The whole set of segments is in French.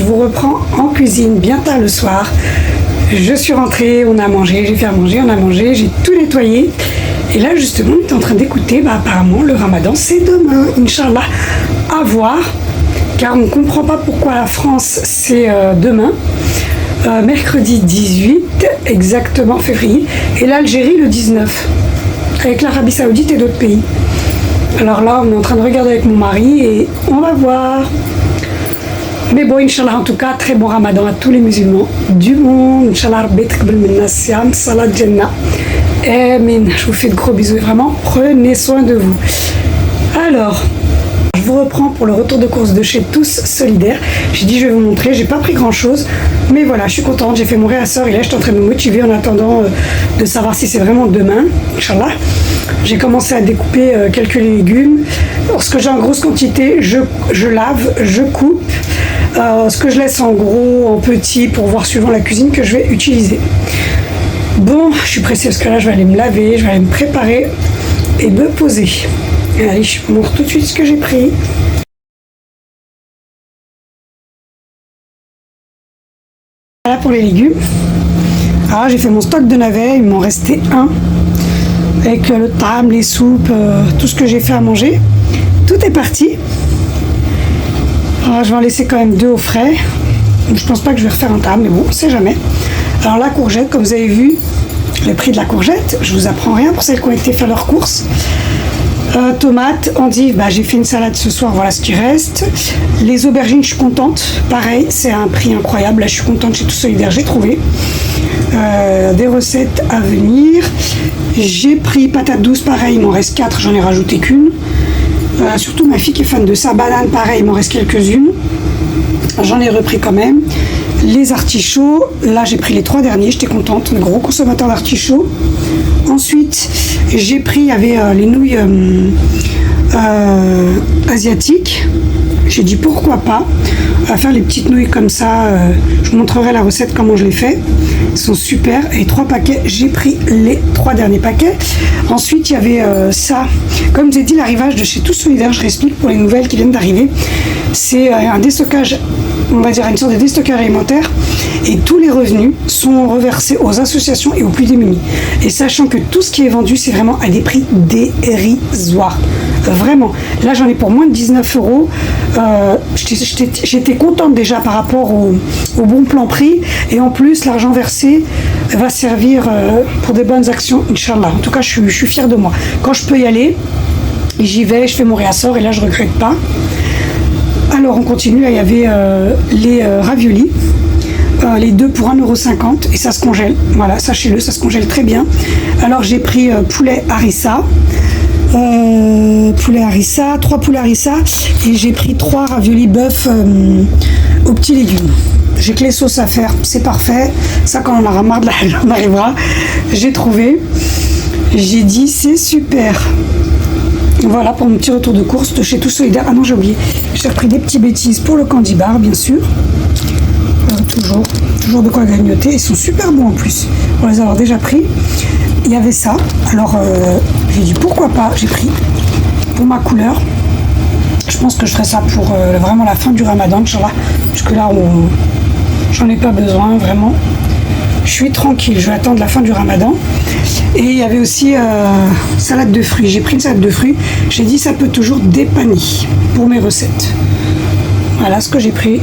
je vous reprends en cuisine bien tard le soir. Je suis rentrée, on a mangé, j'ai fait à manger, on a mangé, j'ai tout nettoyé. Et là justement on est en train d'écouter, apparemment le ramadan c'est demain, Inch'Allah, à voir. Car on ne comprend pas pourquoi la France c'est demain. Mercredi 18, exactement février. Et l'Algérie le 19, avec l'Arabie Saoudite et d'autres pays. Alors là, on est en train de regarder avec mon mari et on va voir. Mais bon, Inch'Allah, en tout cas, très bon ramadan à tous les musulmans du monde. Inch'Allah, salat jannah. Amen. Je vous fais de gros bisous et vraiment, prenez soin de vous. Alors, je vous reprends pour le retour de course de chez Tous Solidaires. J'ai dit je vais vous montrer, j'ai pas pris grand chose, mais voilà, je suis contente, j'ai fait mon réassort et là je suis en train de me motiver en attendant de savoir si c'est vraiment demain, Inch'Allah. J'ai commencé à découper quelques légumes. Lorsque j'ai en grosse quantité, je lave, je coupe. Ce que je laisse en gros, en petit, pour voir suivant la cuisine que je vais utiliser. Bon, je suis pressée parce que là je vais aller me laver, je vais aller me préparer et me poser. Et allez, je vous montre tout de suite ce que j'ai pris. Voilà pour les légumes. Alors j'ai fait mon stock de navets, il m'en restait un. Avec le tam, les soupes, tout ce que j'ai fait à manger. Tout est parti. Alors, je vais en laisser quand même 2 au frais. Donc, je pense pas que je vais refaire un tam, mais bon, on sait jamais. Alors la courgette, comme vous avez vu, le prix de la courgette, je vous apprends rien pour celles qui ont été faire leurs courses. Tomates, endives, j'ai fait une salade ce soir, voilà ce qui reste. Les aubergines, je suis contente. Pareil, c'est un prix incroyable. Là, je suis contente chez Tous Solidaires, j'ai trouvé. Des recettes à venir. J'ai pris patates douces, pareil, il m'en reste 4, j'en ai rajouté qu'une. Surtout ma fille qui est fan de ça. Banane, pareil, il m'en reste quelques-unes. J'en ai repris quand même. Les artichauts, là j'ai pris les 3 derniers, j'étais contente, un gros consommateur d'artichauts. Ensuite, j'ai pris, il y avait les nouilles asiatiques. J'ai dit pourquoi pas faire les petites nouilles comme ça. Je vous montrerai la recette, comment je les fais. Ils sont super. Et 3 paquets, j'ai pris les 3 derniers paquets. Ensuite, il y avait ça. Comme j'ai dit, l'arrivage de chez Tous Solidaires, je réexplique pour les nouvelles qui viennent d'arriver. C'est un déstockage, on va dire une sorte de déstockage alimentaire. Et tous les revenus sont reversés aux associations et aux plus démunis. Et sachant que tout ce qui est vendu, c'est vraiment à des prix dérisoires. Vraiment. Là, j'en ai pour moins de 19 €. J'étais contente déjà par rapport au bon plan prix. Et en plus, l'argent versé va servir pour des bonnes actions, Inch'Allah. En tout cas, je suis fière de moi. Quand je peux y aller, j'y vais, je fais mon réassort et là, je ne regrette pas. Alors, on continue. Là, il y avait les raviolis. Les 2 pour 1,50 € et ça se congèle. Voilà, sachez-le, ça se congèle très bien. Alors, j'ai pris poulet harissa. 3 poulets harissa et j'ai pris 3 raviolis bœuf aux petits légumes. J'ai que les sauces à faire, c'est parfait. Ça, quand on aura marre de la halle, on arrivera. J'ai trouvé. J'ai dit, c'est super. Voilà pour mon petit retour de course de chez Tous Solidaires. Ah non, j'ai oublié. J'ai repris des petits bêtises pour le candy bar, bien sûr. Toujours de quoi grignoter. Ils sont super bons en plus. On les a déjà pris. Il y avait ça. Alors, j'ai dit pourquoi pas. J'ai pris pour ma couleur. Je pense que je ferai ça pour vraiment la fin du ramadan, Inch'Allah. Puisque là, j'en ai pas besoin, vraiment. Je suis tranquille. Je vais attendre la fin du ramadan. Et il y avait aussi salade de fruits. J'ai pris une salade de fruits. J'ai dit ça peut toujours dépanner pour mes recettes. Voilà ce que j'ai pris.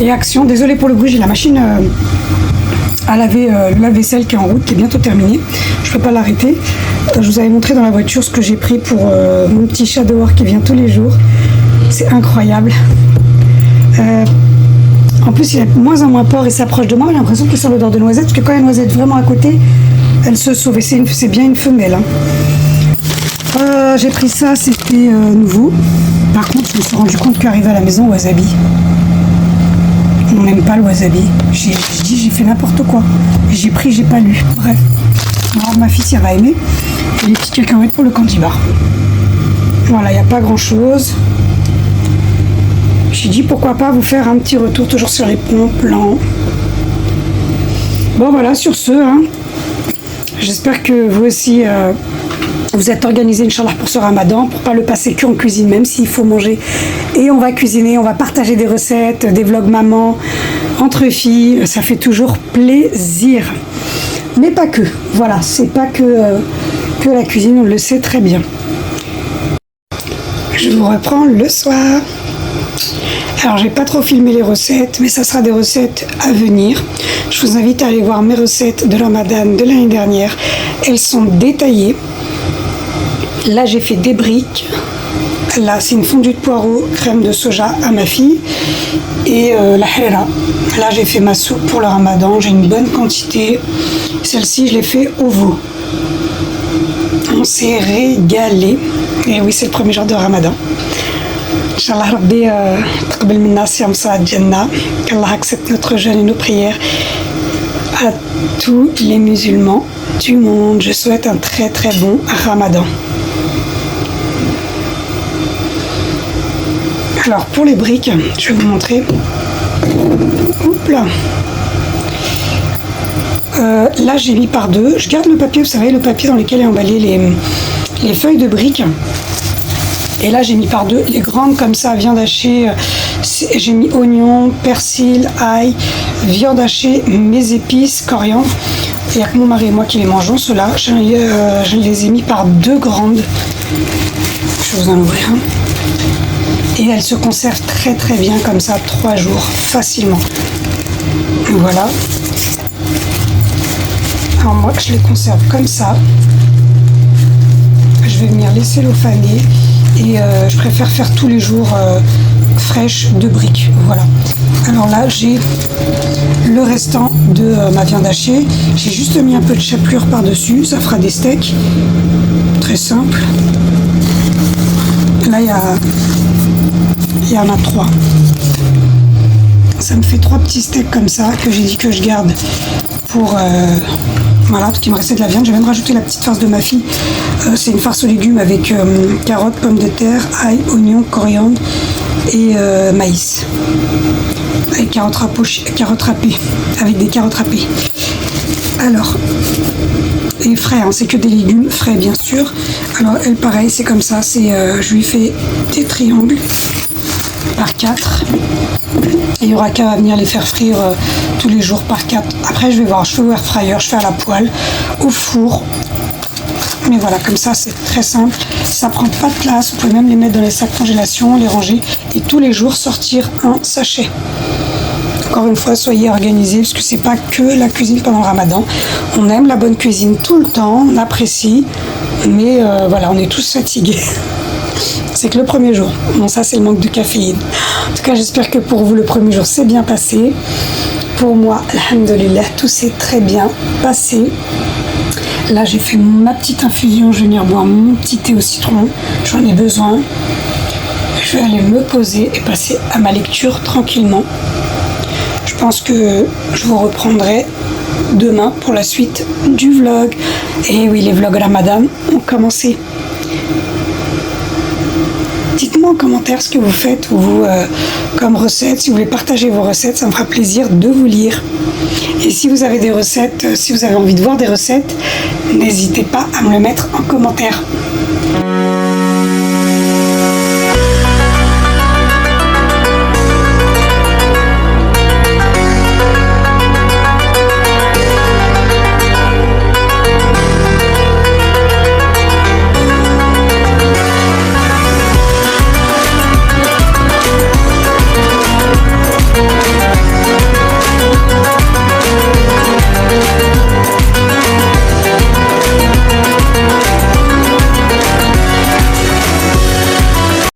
Et action, désolé pour le bruit, j'ai la machine à laver le lave-vaisselle qui est en route, qui est bientôt terminée. Je ne peux pas l'arrêter. Je vous avais montré dans la voiture ce que j'ai pris pour mon petit chat dehors qui vient tous les jours. C'est incroyable. En plus, il a de moins en moins peur et s'approche de moi. J'ai l'impression qu'il sent l'odeur de noisette, parce que quand il y a une noisette vraiment à côté, elle se sauve. Et c'est bien une femelle. J'ai pris ça, c'était nouveau. Par contre, je me suis rendu compte qu'arrivé à la maison, wasabi. On n'aime pas le wasabi. J'ai fait n'importe quoi. J'ai pris, j'ai pas lu. Bref. Alors ma fille, elle va aimer. Et les petites cacahuètes pour le candy bar. Voilà, il n'y a pas grand chose. J'ai dit pourquoi pas vous faire un petit retour toujours sur les bons plans. Bon voilà, sur ce, hein, j'espère que vous aussi vous êtes organisés, Inch'Allah, pour ce ramadan, pour pas le passer qu'en cuisine, même s'il faut manger. Et on va cuisiner, on va partager des recettes, des vlogs maman, entre filles, ça fait toujours plaisir. Mais pas que, voilà, c'est pas que la cuisine, on le sait très bien. Je vous reprends le soir. Alors, j'ai pas trop filmé les recettes, mais ça sera des recettes à venir. Je vous invite à aller voir mes recettes de Ramadan de l'année dernière. Elles sont détaillées. Là, j'ai fait des briques. Là, c'est une fondue de poireaux, crème de soja à ma fille. Et la hera. Là, j'ai fait ma soupe pour le Ramadan. J'ai une bonne quantité. Celle-ci, je l'ai fait au veau. On s'est régalé. Et oui, c'est le premier jour de Ramadan. Inch'Allah Rabbi taqabbal minna siyam salat Jannah. Qu'Allah accepte notre jeûne et nos prières. À tous les musulmans du monde, je souhaite un très très bon Ramadan. Alors pour les briques, je vais vous montrer. Oups là. Là j'ai mis par deux. Je garde le papier, vous savez, le papier dans lequel est emballé les feuilles de briques. Et là j'ai mis par deux les grandes comme ça, viande hachée. J'ai mis oignon, persil, ail, viande hachée, mes épices, coriandre. Il n'y a que mon mari et moi qui les mangeons, ceux-là. Je les ai mis par deux grandes. Je vais vous en ouvrir un. Et elles se conservent très très bien comme ça, 3 jours, facilement. Voilà. Alors moi, je les conserve comme ça. Je vais venir les cellophaner et je préfère faire tous les jours fraîches de briques. Voilà. Alors là, j'ai le restant de ma viande hachée. J'ai juste mis un peu de chapelure par-dessus. Ça fera des steaks. Très simple. Là, il y en a 3. Ça me fait 3 petits steaks comme ça que j'ai dit que je garde pour... voilà, parce qu'il me restait de la viande. Je vais même rajouter la petite farce de ma fille. C'est une farce aux légumes avec carottes, pommes de terre, ail, oignons, coriandre et maïs. Avec carottes râpées. Avec des carottes râpées. Alors, et frais, hein, c'est que des légumes frais bien sûr. Alors elle pareil, c'est comme ça, je lui fais des triangles par 4. Et il n'y aura qu'à venir les faire frire tous les jours par 4. Après je vais voir, je fais au air fryer, je fais à la poêle, au four. Mais voilà, comme ça c'est très simple, ça prend pas de place, vous pouvez même les mettre dans les sacs congélation, les ranger et tous les jours sortir un sachet. Encore une fois, soyez organisés parce que c'est pas que la cuisine pendant le Ramadan. On aime la bonne cuisine tout le temps, on apprécie, mais voilà, on est tous fatigués. C'est que le premier jour. Bon, ça c'est le manque de caféine. En tout cas, j'espère que pour vous le premier jour s'est bien passé. Pour moi, alhamdoulilah, tout s'est très bien passé. Là, j'ai fait ma petite infusion, je vais venir boire mon petit thé au citron. J'en ai besoin. Je vais aller me poser et passer à ma lecture tranquillement. Je pense que je vous reprendrai demain pour la suite du vlog. Et oui, les vlogs Ramadan ont commencé. Dites-moi en commentaire ce que vous faites ou vous, comme recettes. Si vous voulez partager vos recettes, ça me fera plaisir de vous lire. Et si vous avez des recettes, si vous avez envie de voir des recettes, n'hésitez pas à me le mettre en commentaire.